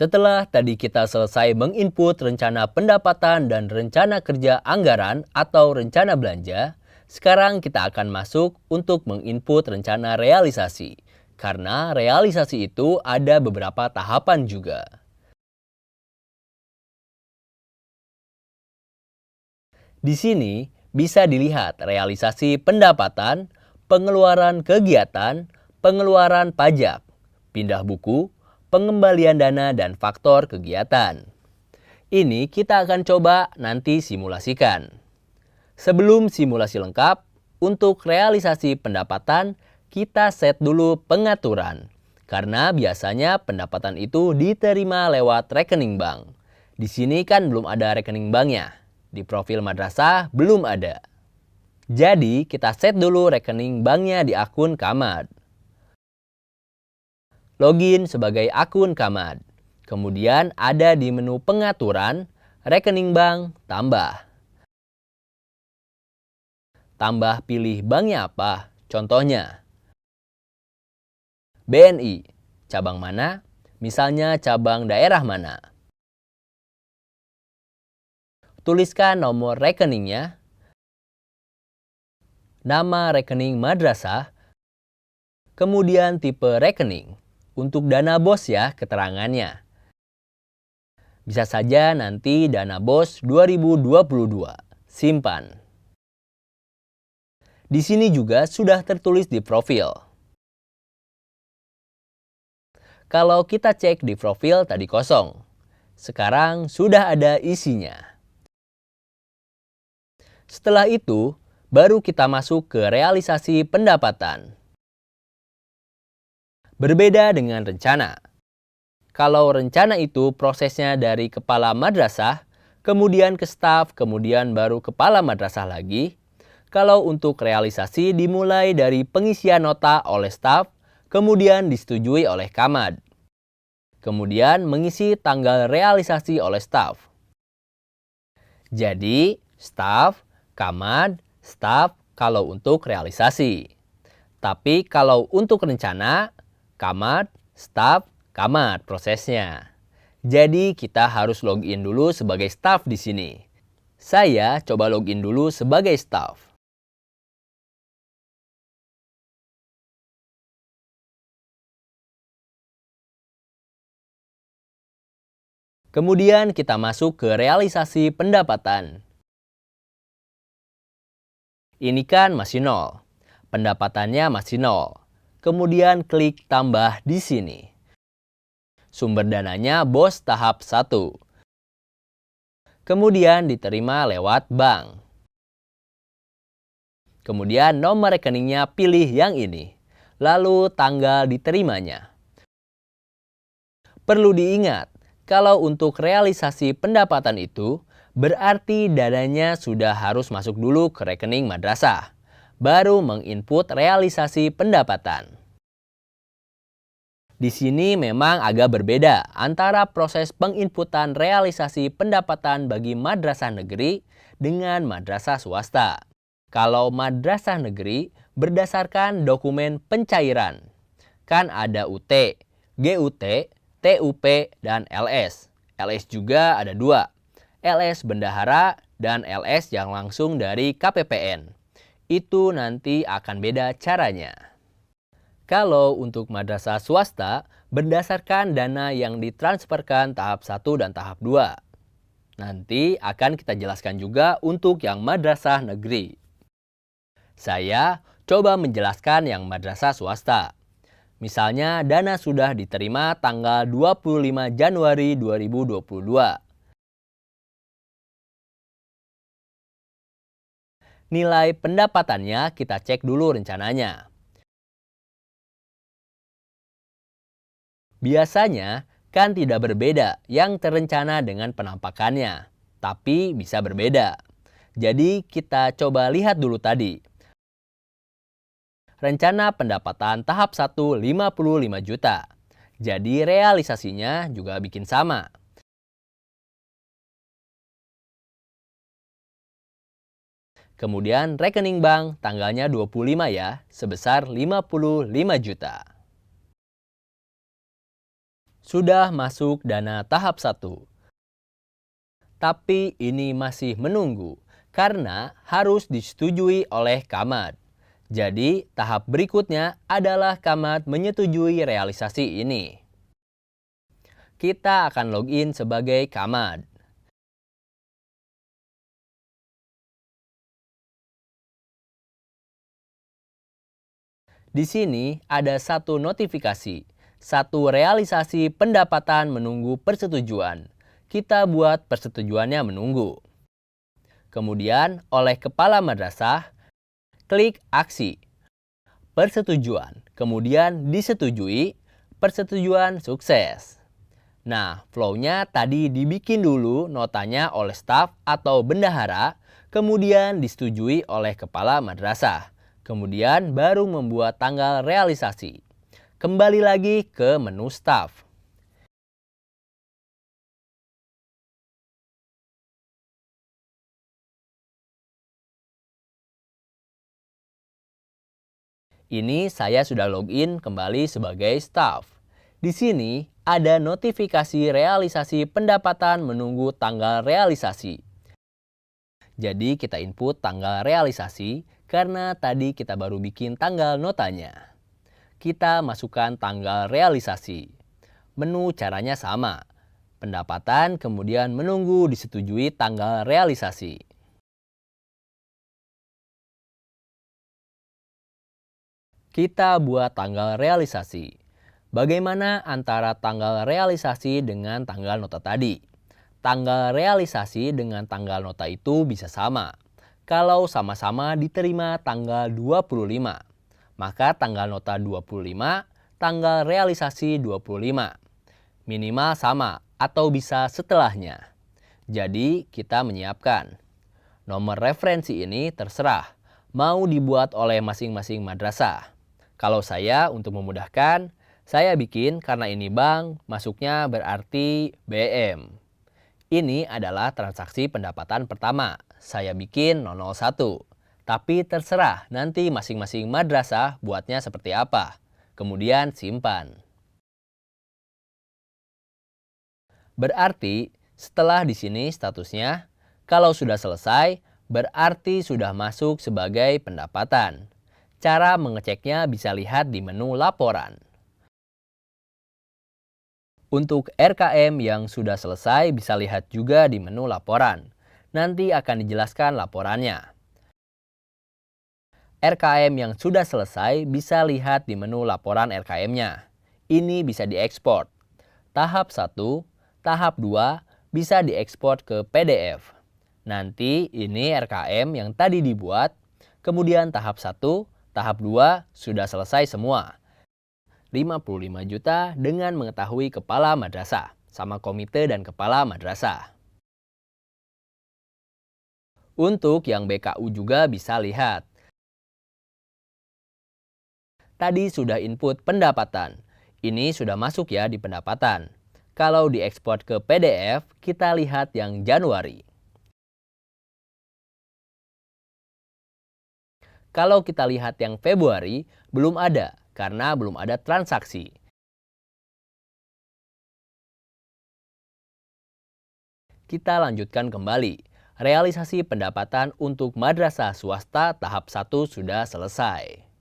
Setelah tadi kita selesai menginput rencana pendapatan dan rencana kerja anggaran atau rencana belanja, sekarang kita akan masuk untuk menginput rencana realisasi. Karena realisasi itu ada beberapa tahapan juga. Di sini bisa dilihat realisasi pendapatan, pengeluaran kegiatan, pengeluaran pajak, pindah buku, pengembalian dana, dan faktor kegiatan. Ini kita akan coba nanti simulasikan. Sebelum simulasi lengkap, untuk realisasi pendapatan, kita set dulu pengaturan. Karena biasanya pendapatan itu diterima lewat rekening bank. Di sini kan belum ada rekening banknya. Di profil madrasah belum ada. Jadi kita set dulu rekening banknya di akun Kamad. Login sebagai akun Kamad. Kemudian ada di menu pengaturan, rekening bank, tambah. Tambah pilih banknya apa, contohnya. BNI, cabang mana? Misalnya cabang daerah mana? Tuliskan nomor rekeningnya, nama rekening madrasah, kemudian tipe rekening. Untuk dana BOS ya keterangannya. Bisa saja nanti dana BOS 2022, simpan. Di sini juga sudah tertulis di profil. Kalau kita cek di profil tadi kosong. Sekarang sudah ada isinya. Setelah itu, baru kita masuk ke realisasi pendapatan. Berbeda dengan rencana. Kalau rencana itu prosesnya dari kepala madrasah, kemudian ke staf, kemudian baru kepala madrasah lagi. Kalau untuk realisasi dimulai dari pengisian nota oleh staf, kemudian disetujui oleh Kamad. Kemudian mengisi tanggal realisasi oleh staf. Jadi, staf, Kamad, staf kalau untuk realisasi. Tapi kalau untuk rencana, Kamad, staf, Kamad prosesnya. Jadi kita harus login dulu sebagai staf di sini. Saya coba login dulu sebagai staf. Kemudian kita masuk ke realisasi pendapatan. Ini kan masih nol. Pendapatannya masih nol. Kemudian klik tambah di sini. Sumber dananya BOS tahap 1. Kemudian diterima lewat bank. Kemudian nomor rekeningnya pilih yang ini. Lalu tanggal diterimanya. Perlu diingat, kalau untuk realisasi pendapatan itu, berarti dananya sudah harus masuk dulu ke rekening madrasah. Baru menginput realisasi pendapatan. Di sini memang agak berbeda antara proses penginputan realisasi pendapatan bagi madrasah negeri dengan madrasah swasta. Kalau madrasah negeri berdasarkan dokumen pencairan. Kan ada UT, GUT, TUP, dan LS. LS juga ada 2. LS bendahara dan LS yang langsung dari KPPN. Itu nanti akan beda caranya. Kalau untuk madrasah swasta, berdasarkan dana yang ditransferkan tahap 1 dan tahap 2. Nanti akan kita jelaskan juga untuk yang madrasah negeri. Saya coba menjelaskan yang madrasah swasta. Misalnya dana sudah diterima tanggal 25 Januari 2022. Nilai pendapatannya kita cek dulu rencananya. Biasanya kan tidak berbeda yang terencana dengan penampakannya, tapi bisa berbeda. Jadi kita coba lihat dulu tadi. Rencana pendapatan tahap 1 55 juta. Jadi realisasinya juga bikin sama. Kemudian rekening bank tanggalnya 25 ya, sebesar 55 juta. Sudah masuk dana tahap 1. Tapi ini masih menunggu karena harus disetujui oleh Kamad. Jadi, tahap berikutnya adalah Kamad menyetujui realisasi ini. Kita akan login sebagai Kamad. Di sini ada satu notifikasi, satu realisasi pendapatan menunggu persetujuan. Kita buat persetujuannya menunggu. Kemudian oleh kepala madrasah, klik aksi, persetujuan, kemudian disetujui, persetujuan sukses. Nah, flow-nya tadi dibikin dulu notanya oleh staf atau bendahara, kemudian disetujui oleh kepala madrasah. Kemudian baru membuat tanggal realisasi. Kembali lagi ke menu staf. Ini saya sudah login kembali sebagai staf. Di sini ada notifikasi realisasi pendapatan menunggu tanggal realisasi. Jadi kita input tanggal realisasi karena tadi kita baru bikin tanggal notanya. Kita masukkan tanggal realisasi. Menu caranya sama. Pendapatan kemudian menunggu disetujui tanggal realisasi. Kita buat tanggal realisasi. Bagaimana antara tanggal realisasi dengan tanggal nota tadi? Tanggal realisasi dengan tanggal nota itu bisa sama. Kalau sama-sama diterima tanggal 25, maka tanggal nota 25, tanggal realisasi 25. Minimal sama atau bisa setelahnya. Jadi kita menyiapkan. Nomor referensi ini terserah, mau dibuat oleh masing-masing madrasah. Kalau saya untuk memudahkan, saya bikin karena ini bank, masuknya berarti BM. Ini adalah transaksi pendapatan pertama. Saya bikin 001. Tapi terserah nanti masing-masing madrasah buatnya seperti apa. Kemudian simpan. Berarti setelah di sini statusnya, kalau sudah selesai, berarti sudah masuk sebagai pendapatan. Cara mengeceknya bisa lihat di menu laporan. Untuk RKM yang sudah selesai bisa lihat juga di menu laporan. Nanti akan dijelaskan laporannya. RKM yang sudah selesai bisa lihat di menu laporan RKM-nya. Ini bisa diekspor. Tahap 1, tahap 2 bisa diekspor ke PDF. Nanti ini RKM yang tadi dibuat, kemudian tahap 1, tahap 2 sudah selesai semua. 55 juta dengan mengetahui kepala madrasah, sama komite dan kepala madrasah. Untuk yang BKU juga bisa lihat. Tadi sudah input pendapatan. Ini sudah masuk ya di pendapatan. Kalau diekspor ke PDF, kita lihat yang Januari. Kalau kita lihat yang Februari, belum ada karena belum ada transaksi. Kita lanjutkan kembali. Realisasi pendapatan untuk madrasah swasta tahap 1 sudah selesai.